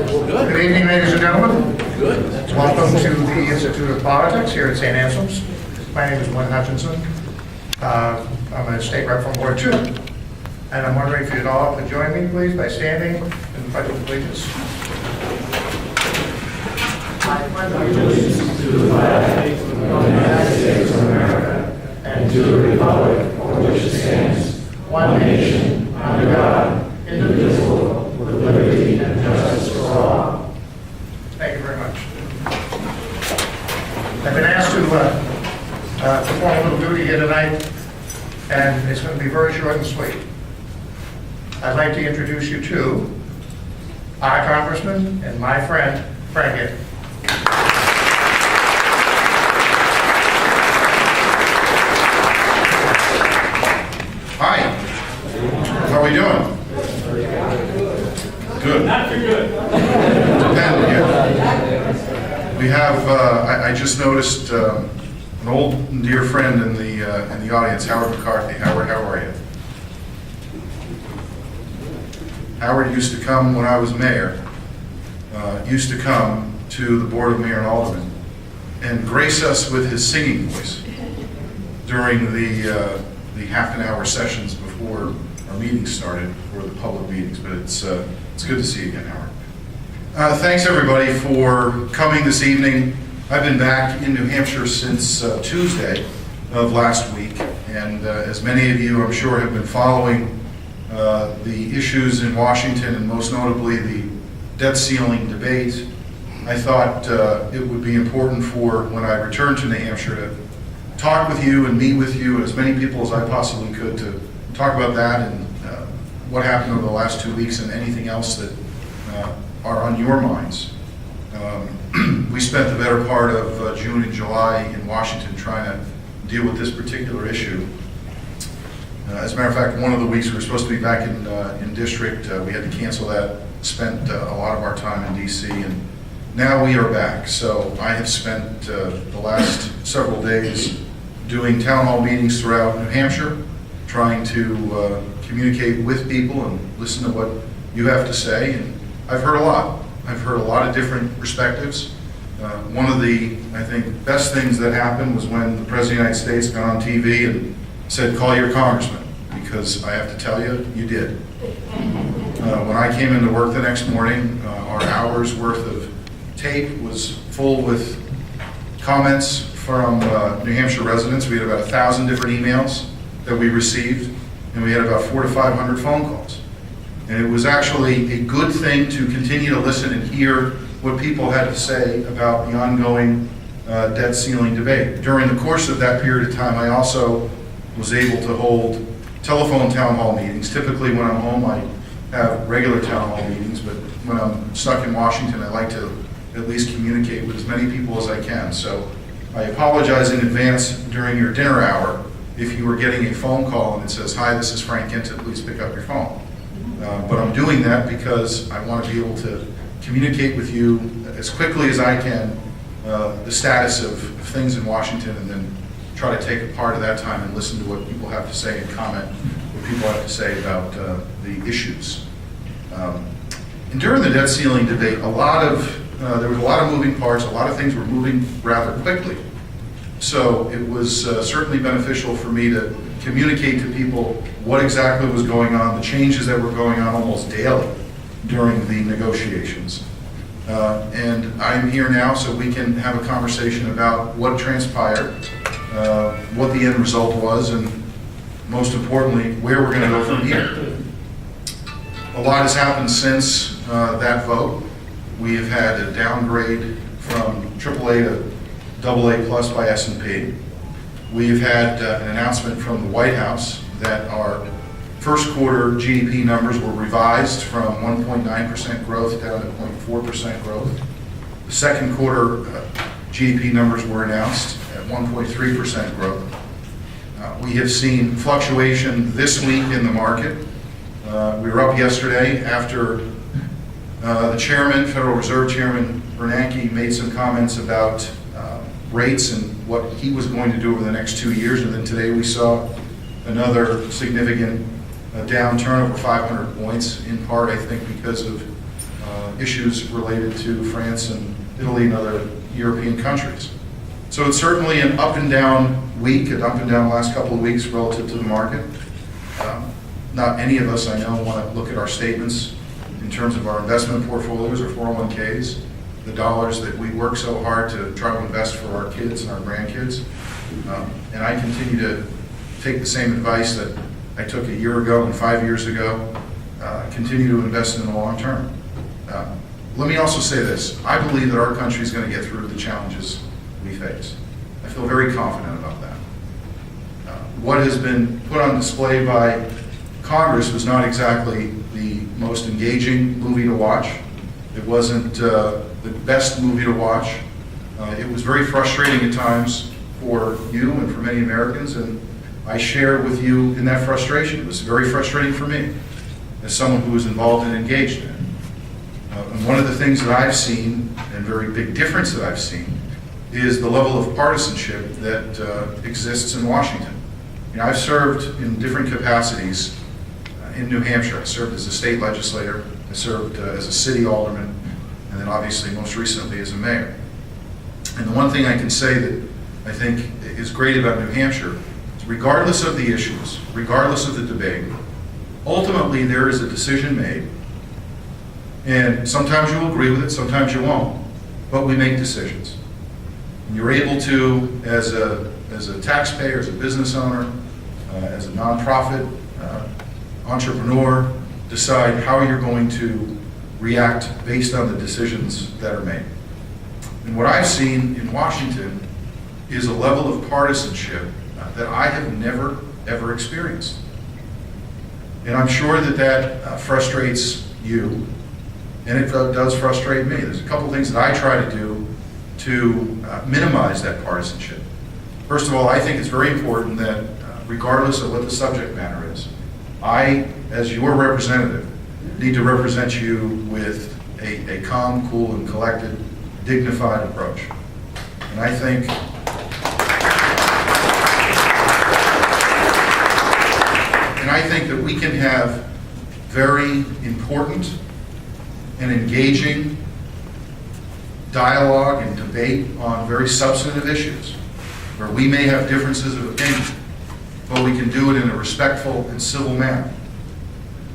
Good evening, ladies and gentlemen. Good. Welcome to the Institute of Politics here at St. Anselm's. My name is Win Hutchinson. I'm a state rep from Ward 2. And I'm wondering if you'd all could join me, please, by standing in the Pledge of Allegiance. I pledge allegiance to the flag of the United States of America and to the republic for which it stands, one nation, under God, indivisible, with liberty and justice for all. Thank you very much. I've been asked to perform a little duty here tonight, and it's going to be very short and sweet. I'd like to introduce you to our congressman and my friend, Frank Guinta. Hi. How are we doing? Good. Not too good. Dependent, yeah. We have, I just noticed an old and dear friend in the audience, Howard McCarthy. Howard, how are you? Howard used to come when I was mayor, used to come to the Board of Mayor and Aldermen and grace us with his singing voice during the half an hour sessions before our meetings started, or the public meetings. But it's good to see you again, Howard. Thanks everybody for coming this evening. I've been back in New Hampshire since Tuesday of last week, and as many of you I'm sure have been following the issues in Washington, and most notably the debt ceiling debate, I thought it would be important for when I return to New Hampshire to talk with you and meet with you, as many people as I possibly could, to talk about that and what happened over the last 2 weeks and anything else that are on your minds. We spent the better part of June and July in Washington trying to deal with this particular issue. As a matter of fact, one of the weeks we were supposed to be back in district, we had to cancel that, spent a lot of our time in DC, and now we are back. So I have spent the last several days doing town hall meetings throughout New Hampshire, trying to communicate with people and listen to what you have to say. And I've heard a lot. I've heard a lot of different perspectives. One of the, I think, best things that happened was when the President of the United States got on TV and said, call your congressman, because I have to tell you, you did. When I came into work the next morning, our hour's worth of tape was full with comments from New Hampshire residents. We had about 1,000 different emails that we received, and we had about 400 to 500 phone calls. And it was actually a good thing to continue to listen and hear what people had to say about the ongoing debt ceiling debate. During the course of that period of time, I also was able to hold telephone town hall meetings. Typically when I'm home, I have regular town hall meetings, but when I'm stuck in Washington, I like to at least communicate with as many people as I can. So I apologize in advance during your dinner hour if you were getting a phone call and it says, hi, this is Frank Guinta, please pick up your phone. But I'm doing that because I want to be able to communicate with you as quickly as I can the status of things in Washington, and then try to take a part of that time and listen to what people have to say and comment what people have to say about the issues. And during the debt ceiling debate, there was a lot of moving parts, a lot of things were moving rather quickly. So it was certainly beneficial for me to communicate to people what exactly was going on, the changes that were going on almost daily during the negotiations. And I'm here now so we can have a conversation about what transpired, what the end result was, and most importantly, where we're going to go from here. A lot has happened since that vote. We have had a downgrade from AAA to AA plus by S&P. We've had an announcement from the White House that our first quarter GDP numbers were revised from 1.9% growth down to 0.4% growth. The second quarter GDP numbers were announced at 1.3% growth. We have seen fluctuation this week in the market. We were up yesterday after the chairman, Federal Reserve Chairman Bernanke, made some comments about rates and what he was going to do over the next 2 years, and then today we saw another significant downturn over 500 points, in part I think because of issues related to France and Italy and other European countries. So it's certainly an up and down week, an up and down last couple of weeks relative to the market. Not any of us, I know, want to look at our statements in terms of our investment portfolios or 401ks, the dollars that we work so hard to try to invest for our kids and our grandkids. And I continue to take the same advice that I took a year ago and 5 years ago, continue to invest in the long term. Let me also say this. I believe that our country is going to get through the challenges we face. I feel very confident about that. What has been put on display by Congress was not exactly the most engaging movie to watch. It wasn't the best movie to watch. It was very frustrating at times for you and for many Americans, and I share with you in that frustration. It was very frustrating for me as someone who was involved and engaged in it. And one of the things that I've seen, and very big difference that I've seen, is the level of partisanship that exists in Washington. You know, I've served in different capacities in New Hampshire. I served as a state legislator, I served as a city alderman, and then obviously most recently as a mayor. And the one thing I can say that I think is great about New Hampshire is regardless of the issues, regardless of the debate, ultimately there is a decision made. And sometimes you'll agree with it, sometimes you won't, but we make decisions. And you're able to, as a taxpayer, as a business owner, as a nonprofit entrepreneur, decide how you're going to react based on the decisions that are made. And what I've seen in Washington is a level of partisanship that I have never, ever experienced. And I'm sure that that frustrates you, and it does frustrate me. There's a couple things that I try to do to minimize that partisanship. First of all, I think it's very important that regardless of what the subject matter is, I, as your representative, need to represent you with a calm, cool, and collected, dignified approach. And I think that we can have very important and engaging dialogue and debate on very substantive issues where we may have differences of opinion, but we can do it in a respectful and civil manner.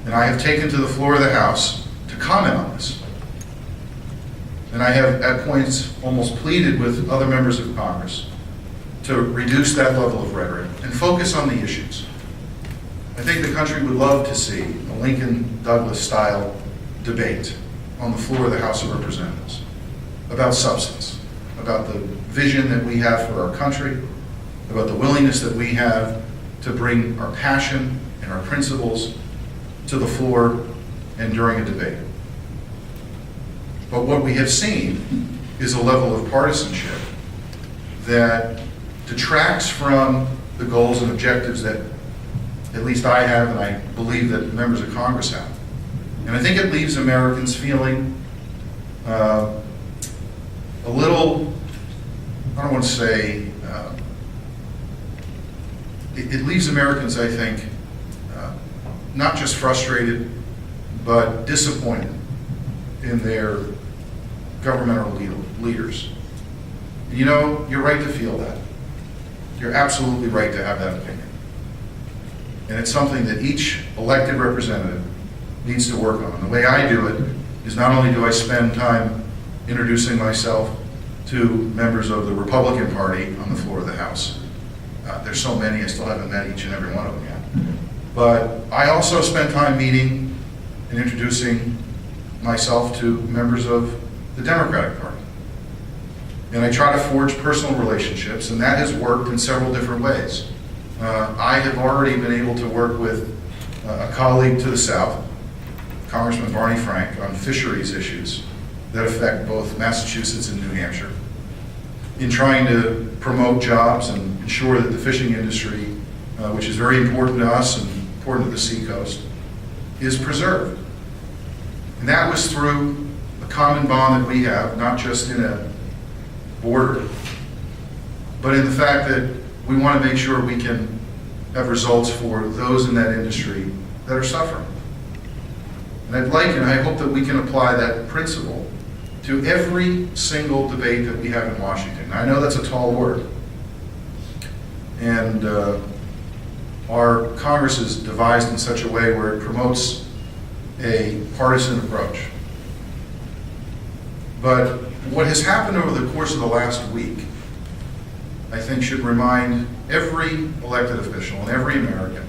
And I have taken to the floor of the House to comment on this. And I have at points almost pleaded with other members of Congress to reduce that level of rhetoric and focus on the issues. I think the country would love to see a Lincoln-Douglas style debate on the floor of the House of Representatives about substance, about the vision that we have for our country, about the willingness that we have to bring our passion and our principles to the floor and during a debate. But what we have seen is a level of partisanship that detracts from the goals and objectives that at least I have, and I believe that members of Congress have. And I think it leaves Americans feeling a little, I don't want to say, it leaves Americans, I think, not just frustrated, but disappointed in their governmental leaders. You know, you're right to feel that. You're absolutely right to have that opinion. And it's something that each elected representative needs to work on. The way I do it is not only do I spend time introducing myself to members of the Republican Party on the floor of the House. There's so many, I still haven't met each and every one of them yet. But I also spend time meeting and introducing myself to members of the Democratic Party. And I try to forge personal relationships, and that has worked in several different ways. I have already been able to work with a colleague to the south, Congressman Barney Frank, on fisheries issues that affect both Massachusetts and New Hampshire, in trying to promote jobs and ensure that the fishing industry, which is very important to us and important to the seacoast, is preserved. And that was through a common bond that we have, not just in a border, but in the fact that we want to make sure we can have results for those in that industry that are suffering. And I'd like and I hope that we can apply that principle to every single debate that we have in Washington. I know that's a tall order. And our Congress is devised in such a way where it promotes a partisan approach. But what has happened over the course of the last week, I think, should remind every elected official and every American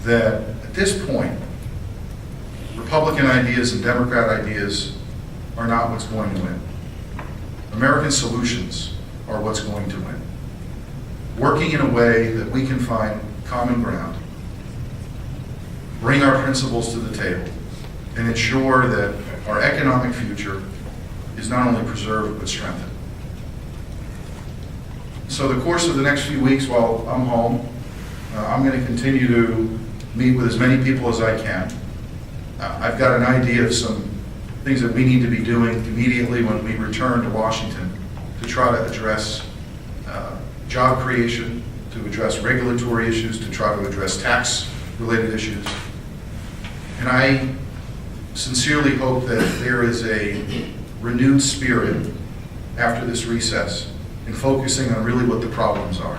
that at this point, Republican ideas and Democrat ideas are not what's going to win. American solutions are what's going to win. Working in a way that we can find common ground, bring our principles to the table, and ensure that our economic future is not only preserved but strengthened. So the course of the next few weeks while I'm home, I'm going to continue to meet with as many people as I can. I've got an idea of some things that we need to be doing immediately when we return to Washington to try to address job creation, to address regulatory issues, to try to address tax-related issues. And I sincerely hope that there is a renewed spirit after this recess in focusing on really what the problems are.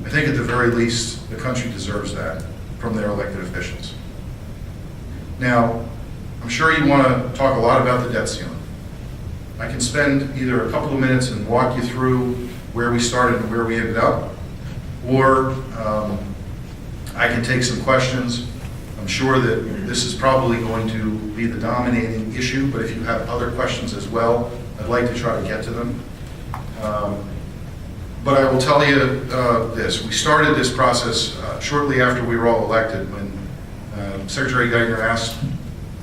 I think at the very least, the country deserves that from their elected officials. Now, I'm sure you want to talk a lot about the debt ceiling. I can spend either a couple of minutes and walk you through where we started and where we ended up, or I can take some questions. I'm sure that this is probably going to be the dominating issue, but if you have other questions as well, I'd like to try to get to them. But I will tell you this. We started this process shortly after we were all elected when Secretary Geithner asked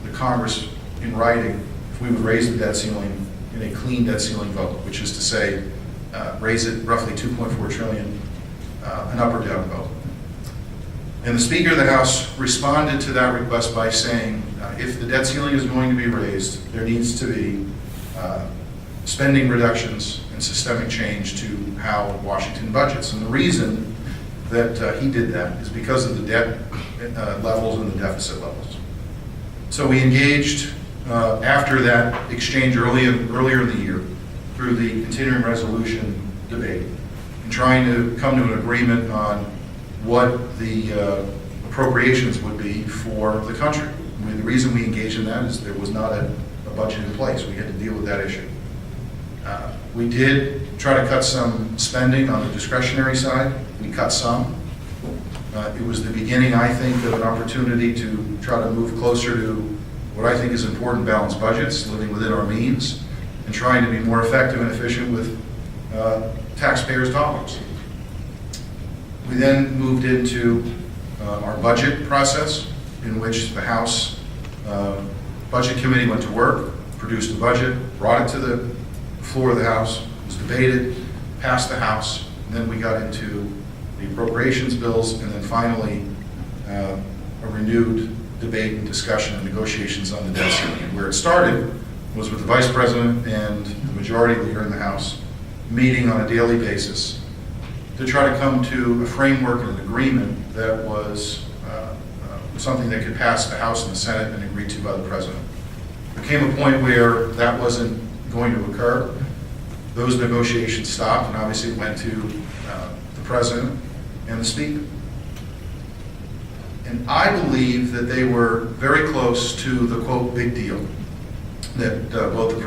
the Congress in writing if we would raise the debt ceiling in a clean debt ceiling vote, which is to say raise it roughly $2.4 trillion, an up or down vote. And the Speaker of the House responded to that request by saying, if the debt ceiling is going to be raised, there needs to be spending reductions and systemic change to how Washington budgets. And the reason that he did that is because of the debt levels and the deficit levels. So we engaged after that exchange earlier in the year through the continuing resolution debate in trying to come to an agreement on what the appropriations would be for the country. I mean, the reason we engaged in that is there was not a budget in place. We had to deal with that issue. We did try to cut some spending on the discretionary side. We cut some. It was the beginning, I think, of an opportunity to try to move closer to what I think is important balanced budgets, living within our means, and trying to be more effective and efficient with taxpayers' dollars. We then moved into our budget process, in which the House Budget Committee went to work, produced a budget, brought it to the floor of the House, was debated, passed the House, and then we got into the appropriations bills, and then finally a renewed debate and discussion and negotiations on the debt ceiling. And where it started was with the Vice President and the Majority Leader in the House meeting on a daily basis to try to come to a framework and an agreement that was something that could pass the House and the Senate and agreed to by the President. There came a point where that wasn't going to occur. Those negotiations stopped, and obviously it went to the President and the Speaker. And I believe that they were very close to the, quote, big deal that both the President